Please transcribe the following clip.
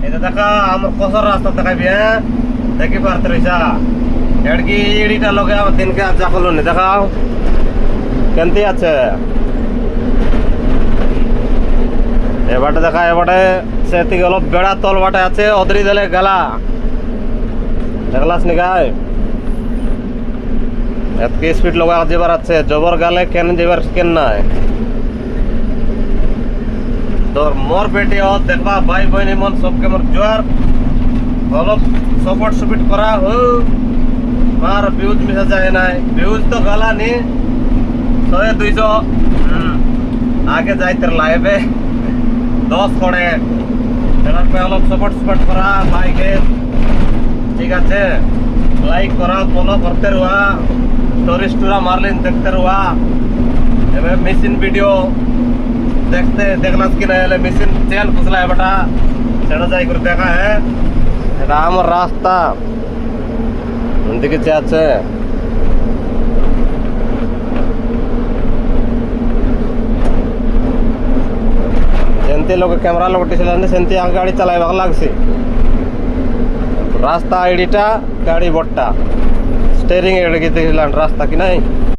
এটা দেখা আমার কসর রাস্তা দেখাবি হ্যাঁ দেখি পারতে রইছা এড়কি এড়িটা লগে আমার দিনকে আজ হলো নি দেখাও কেমতি আছে এবারে দেখা এবারে সে থেকে অলপ বেড়া তল বাটে আছে অদরি দিলে গেলা দেখলাস নি গাই এতকে স্পিড লগা যাবার আছে জবর গালে কেন যাবার কেন নাই তোর মোর বেটে ও দেখবা ভাই বইনি মন সবকে মোর জোয়ার অলপ সপোর্ট সুপিট করা হো মার ভিউজ মিশা যায় নাই ভিউজ তো গালা নি 100-200 আগে যাইতে লাইভে 10 করে তারপরে অলপ সপোর্ট সুপিট করা লাইকে ঠিক আছে লাইক করা ফলো করতে রুয়া টুরিস্টরা মারলিন দেখতে রুয়া এবার মেশিন ভিডিও দেখতে দেখলাম কি না এলে মেশিন তেল ফুসলা বেটা সেটা যাই করে দেখা হ্যাঁ এটা আমার রাস্তা দিকে আছে সেমতি লোক ক্যামেরা লগটিছিল সেমতি আগে গাড়ি চালাইবাক লাগছে রাস্তা আইডিটা গাড়ি বটটা স্টেরিং এড়ে গেছিলাম রাস্তা কি নাই